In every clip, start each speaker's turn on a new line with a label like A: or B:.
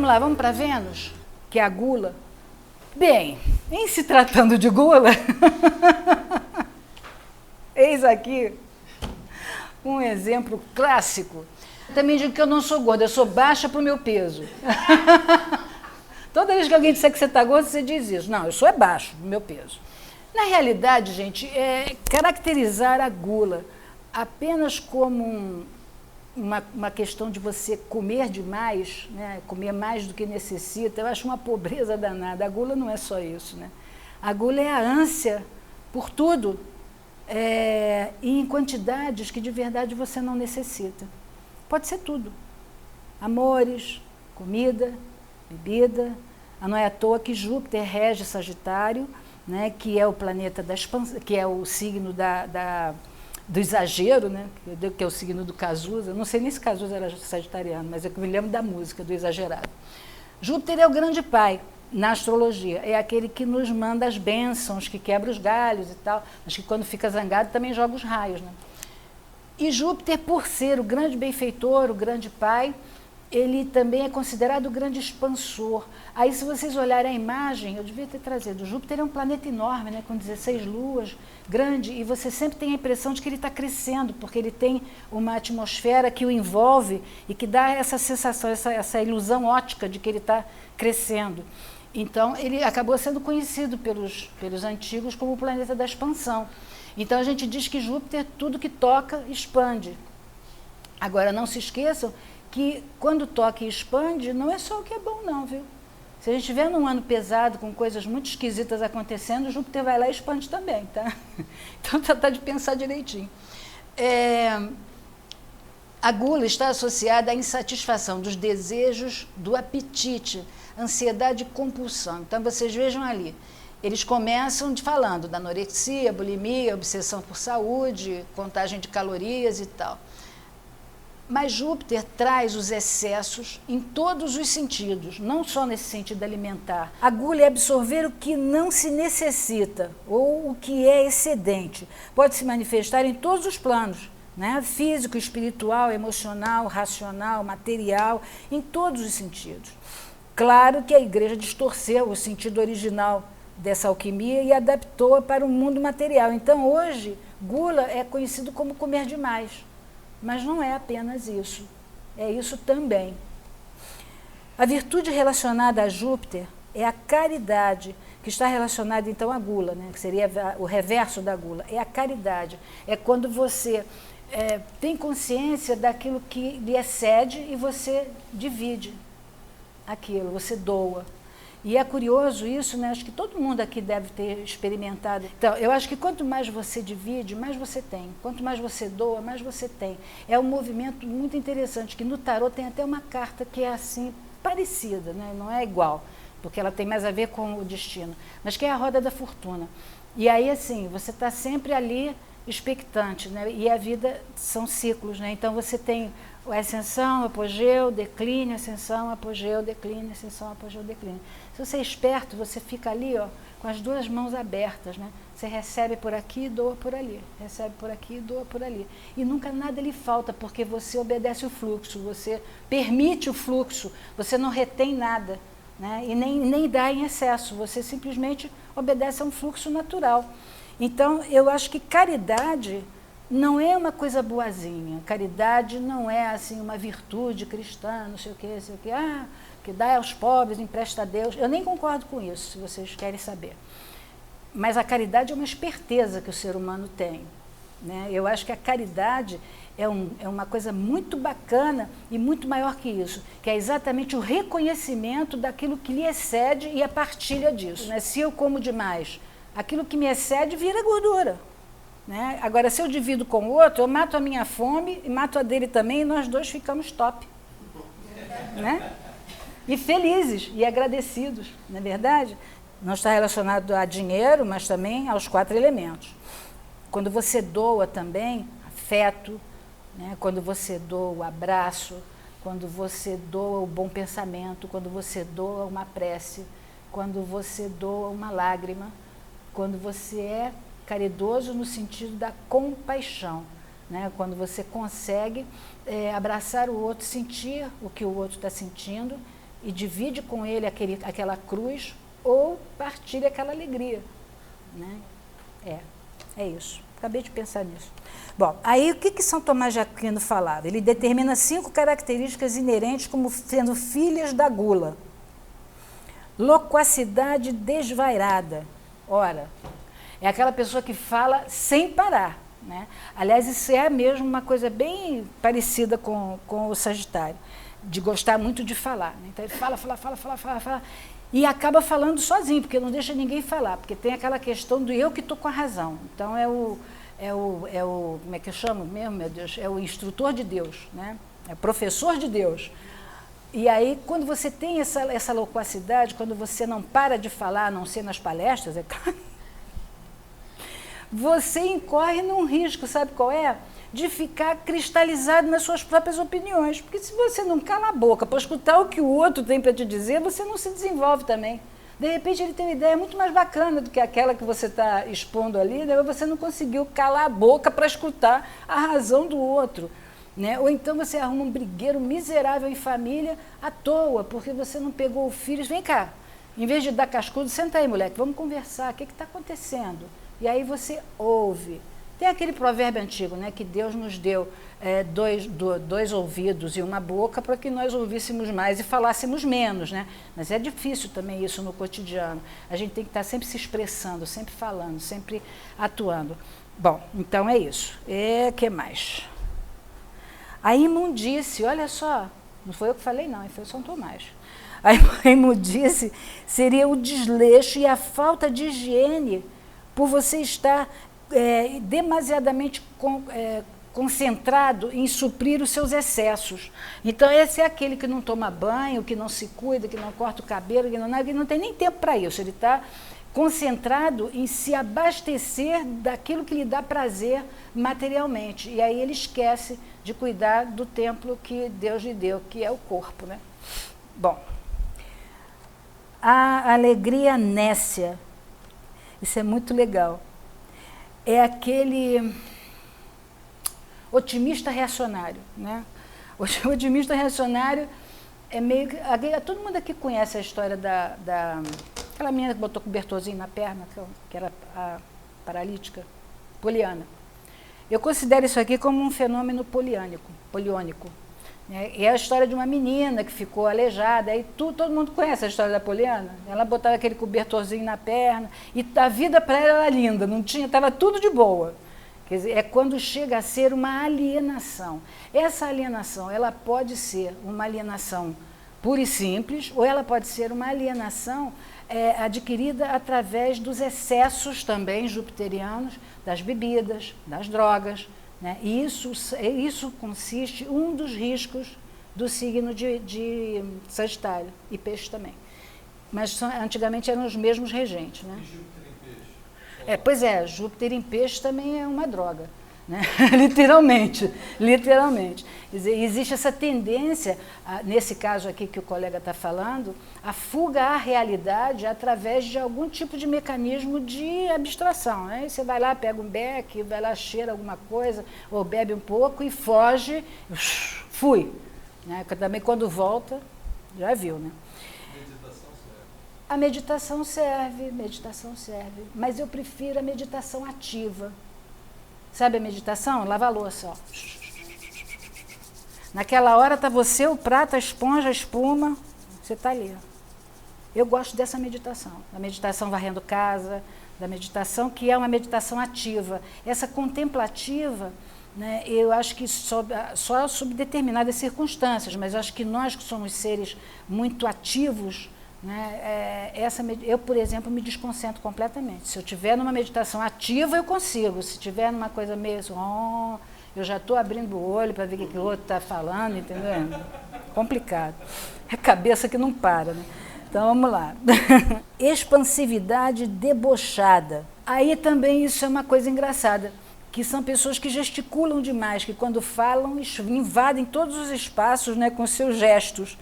A: vamos lá, vamos para Vênus, que é a gula. Bem, em se tratando de gula, eis aqui um exemplo clássico. Também digo que eu não sou gorda, eu sou baixa para o meu peso. Toda vez que alguém disser que você está gorda, você diz isso. Não, eu sou baixo no meu peso. Na realidade, gente, caracterizar a gula apenas como uma questão de você comer demais, né, comer mais do que necessita, eu acho uma pobreza danada. A gula não é só isso, né? A gula é a ânsia por tudo, e em quantidades que de verdade você não necessita. Pode ser tudo. Amores, comida, bebida. Não é à toa que Júpiter rege Sagitário, né, que é o planeta da expansão, que é o signo do exagero, né, que é o signo do Cazuza. Não sei nem se Cazuza era sagitariano, mas eu me lembro da música, do exagerado. Júpiter é o grande pai na astrologia, é aquele que nos manda as bênçãos, que quebra os galhos e tal, mas que quando fica zangado também joga os raios, né? E Júpiter, por ser o grande benfeitor, o grande pai, ele também é considerado o grande expansor. Aí, se vocês olharem a imagem, eu devia ter trazido, Júpiter é um planeta enorme, né, com 16 luas, grande, e você sempre tem a impressão de que ele está crescendo, porque ele tem uma atmosfera que o envolve e que dá essa sensação, essa ilusão ótica de que ele está crescendo. Então, ele acabou sendo conhecido pelos antigos como o planeta da expansão. Então, a gente diz que Júpiter, tudo que toca, expande. Agora, não se esqueçam que quando toca e expande, não é só o que é bom, não, viu? Se a gente estiver num ano pesado, com coisas muito esquisitas acontecendo, Júpiter vai lá e expande também, tá? Então, tratar de pensar direitinho. A gula está associada à insatisfação dos desejos, do apetite, ansiedade e compulsão. Então, vocês vejam ali, eles começam falando da anorexia, bulimia, obsessão por saúde, contagem de calorias e tal. Mas Júpiter traz os excessos em todos os sentidos, não só nesse sentido alimentar. A gula é absorver o que não se necessita ou o que é excedente. Pode se manifestar em todos os planos, né? Físico, espiritual, emocional, racional, material, em todos os sentidos. Claro que a Igreja distorceu o sentido original dessa alquimia e adaptou-a para o mundo material. Então, hoje, gula é conhecido como comer demais. Mas não é apenas isso, é isso também. A virtude relacionada a Júpiter é a caridade, que está relacionada então à gula, né? Que seria o reverso da gula, é a caridade. É quando você tem consciência daquilo que lhe excede e você divide aquilo, você doa. E é curioso isso, né? Acho que todo mundo aqui deve ter experimentado. Então, eu acho que quanto mais você divide, mais você tem. Quanto mais você doa, mais você tem. É um movimento muito interessante, que no tarô tem até uma carta que é assim, parecida, né? Não é igual, porque ela tem mais a ver com o destino, mas que é a roda da fortuna. E aí, assim, você está sempre ali expectante, né? E a vida são ciclos, né? Então, você tem a ascensão, apogeu, declínio, ascensão, apogeu, declínio, ascensão, apogeu, declínio. Se você é esperto, você fica ali, ó, com as duas mãos abertas, né? Você recebe por aqui e doa por ali, recebe por aqui e doa por ali. E nunca nada lhe falta, porque você obedece o fluxo, você permite o fluxo, você não retém nada, né? E nem dá em excesso, você simplesmente obedece a um fluxo natural. Então, eu acho que caridade não é uma coisa boazinha. Caridade não é assim uma virtude cristã, não sei o quê, que dá aos pobres, empresta a Deus. Eu nem concordo com isso, se vocês querem saber. Mas a caridade é uma esperteza que o ser humano tem, né? Eu acho que a caridade é uma coisa muito bacana e muito maior que isso, que é exatamente o reconhecimento daquilo que lhe excede e a partilha disso, né? Se eu como demais, aquilo que me excede vira gordura, né? Agora, se eu divido com o outro, eu mato a minha fome e mato a dele também, e nós dois ficamos top, né? E felizes e agradecidos, não é verdade? Não está relacionado a dinheiro, mas também aos 4 elementos. Quando você doa também afeto, né? Quando você doa o abraço, quando você doa o bom pensamento, quando você doa uma prece, quando você doa uma lágrima, quando você é caridoso no sentido da compaixão, né? Quando você consegue abraçar o outro, sentir o que o outro está sentindo e divide com ele aquela cruz, ou partilha aquela alegria. Né? É isso. Acabei de pensar nisso. Bom, aí o que São Tomás de Aquino falava? Ele determina 5 características inerentes como sendo filhas da gula. Loquacidade desvairada. Ora, é aquela pessoa que fala sem parar. Né? Aliás, isso é mesmo uma coisa bem parecida com o Sagitário, de gostar muito de falar. Né? Então ele fala, e acaba falando sozinho, porque não deixa ninguém falar, porque tem aquela questão do eu que estou com a razão. Então é o como é que eu chamo mesmo, meu Deus? É o instrutor de Deus, né? É o professor de Deus. E aí, quando você tem essa loquacidade, quando você não para de falar, a não ser nas palestras, é claro, você incorre num risco, sabe qual é? De ficar cristalizado nas suas próprias opiniões. Porque se você não cala a boca para escutar o que o outro tem para te dizer, você não se desenvolve também. De repente ele tem uma ideia muito mais bacana do que aquela que você está expondo ali, né? Você não conseguiu calar a boca para escutar a razão do outro. Né? Ou então você arruma um brigueiro miserável em família à toa, porque você não pegou o filho. Vem cá, em vez de dar cascudo, senta aí, moleque, vamos conversar, o que está acontecendo? E aí você ouve. Tem aquele provérbio antigo, né, que Deus nos deu dois ouvidos e uma boca para que nós ouvíssemos mais e falássemos menos. Né? Mas é difícil também isso no cotidiano. A gente tem que estar sempre se expressando, sempre falando, sempre atuando. Bom, então é isso. E que mais? A imundície, olha só, não foi eu que falei não, foi São Tomás. A imundície seria o desleixo e a falta de higiene por você estar demasiadamente concentrado em suprir os seus excessos. Então, esse é aquele que não toma banho, que não se cuida, que não corta o cabelo, que não tem nem tempo para isso. Ele está concentrado em se abastecer daquilo que lhe dá prazer materialmente. E aí ele esquece de cuidar do templo que Deus lhe deu, que é o corpo. Né? Bom, a alegria nécia. Isso é muito legal. É aquele otimista reacionário. Né? O otimista reacionário é meio que... Todo mundo aqui conhece a história aquela menina que botou cobertorzinho na perna, que era a paralítica, poliana. Eu considero isso aqui como um fenômeno poliônico. Né? E é a história de uma menina que ficou aleijada. Aí todo mundo conhece a história da Poliana. Ela botava aquele cobertorzinho na perna e a vida para ela era linda, estava tudo de boa. Quer dizer, é quando chega a ser uma alienação. Essa alienação, ela pode ser uma alienação pura e simples, ou ela pode ser uma alienação adquirida através dos excessos também jupiterianos, das bebidas, das drogas. Né? E isso consiste um dos riscos do signo de Sagitário e Peixe também. Mas antigamente eram os mesmos regentes. Né?
B: E Júpiter em Peixe?
A: Pois é, Júpiter em Peixe também é uma droga. Né? Literalmente. Existe essa tendência, nesse caso aqui que o colega está falando, a fuga à realidade através de algum tipo de mecanismo de abstração. Né? Você vai lá, pega um beck, vai lá, cheira alguma coisa, ou bebe um pouco e foge, fui. Né? Também quando volta, já viu. Né? A meditação serve, mas eu prefiro a meditação ativa. Sabe a meditação? Lava a louça, ó. Naquela hora está você, o prato, a esponja, a espuma, você está ali. Eu gosto dessa meditação, da meditação varrendo casa, da meditação que é uma meditação ativa. Essa contemplativa, né, eu acho que só sob determinadas circunstâncias, mas eu acho que nós que somos seres muito ativos, né, eu, por exemplo, me desconcentro completamente. Se eu estiver numa meditação ativa, eu consigo. Se estiver numa coisa meio assim, eu já estou abrindo o olho para ver o que o outro está falando, entendeu? Complicado. É cabeça que não para, né? Então, vamos lá. Expansividade debochada. Aí também isso é uma coisa engraçada, que são pessoas que gesticulam demais, que quando falam invadem todos os espaços, né, com seus gestos.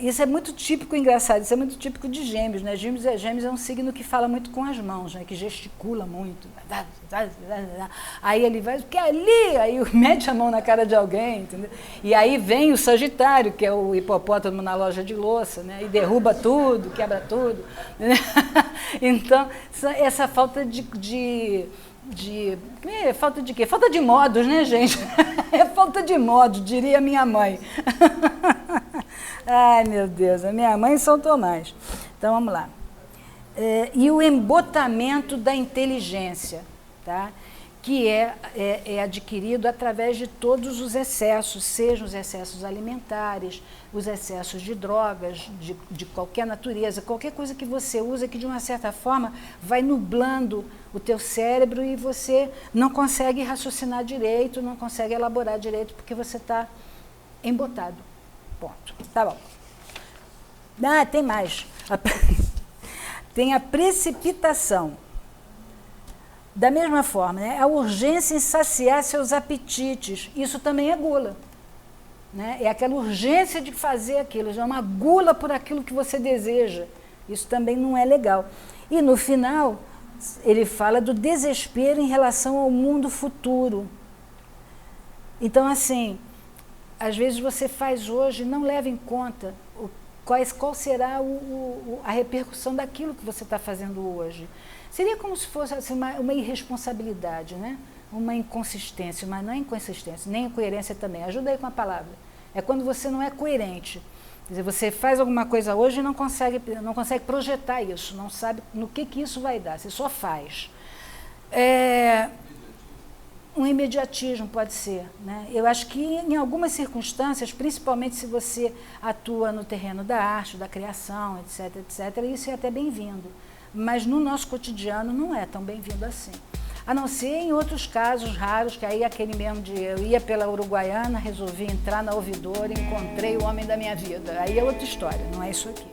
A: Isso é muito típico, engraçado, isso é muito típico de Gêmeos, né? Gêmeos é um signo que fala muito com as mãos, né? Que gesticula muito. Aí ele vai, que ali, aí mete a mão na cara de alguém, entendeu? E aí vem o Sagitário, que é o hipopótamo na loja de louça, né? E derruba tudo, quebra tudo. Então, essa falta falta de quê? Falta de modos, né, gente? É falta de modos, diria minha mãe. Ai, meu Deus, a minha mãe São Tomás. Então, vamos lá. E o embotamento da inteligência, tá? Que é adquirido através de todos os excessos, sejam os excessos alimentares, os excessos de drogas, de qualquer natureza, qualquer coisa que você usa que, de uma certa forma, vai nublando o teu cérebro e você não consegue raciocinar direito, não consegue elaborar direito, porque você está embotado. Ponto. Tá bom. Tem mais. Tem a precipitação. Da mesma forma, né? A urgência em saciar seus apetites. Isso também é gula. Né? É aquela urgência de fazer aquilo. Já é uma gula por aquilo que você deseja. Isso também não é legal. E no final, ele fala do desespero em relação ao mundo futuro. Então, assim, às vezes você faz hoje e não leva em conta qual será a repercussão daquilo que você está fazendo hoje. Seria como se fosse assim, uma irresponsabilidade, né? Uma inconsistência, mas não é inconsistência, nem incoerência também. Ajuda aí com a palavra. É quando você não é coerente. Quer dizer, você faz alguma coisa hoje e não consegue projetar isso, não sabe no que isso vai dar, você só faz. Um imediatismo pode ser, né? Eu acho que em algumas circunstâncias, principalmente se você atua no terreno da arte, da criação, etc., isso é até bem-vindo. Mas no nosso cotidiano não é tão bem-vindo assim. A não ser em outros casos raros, que aí aquele mesmo de eu ia pela Uruguaiana, resolvi entrar na ouvidora, encontrei o homem da minha vida. Aí é outra história, não é isso aqui.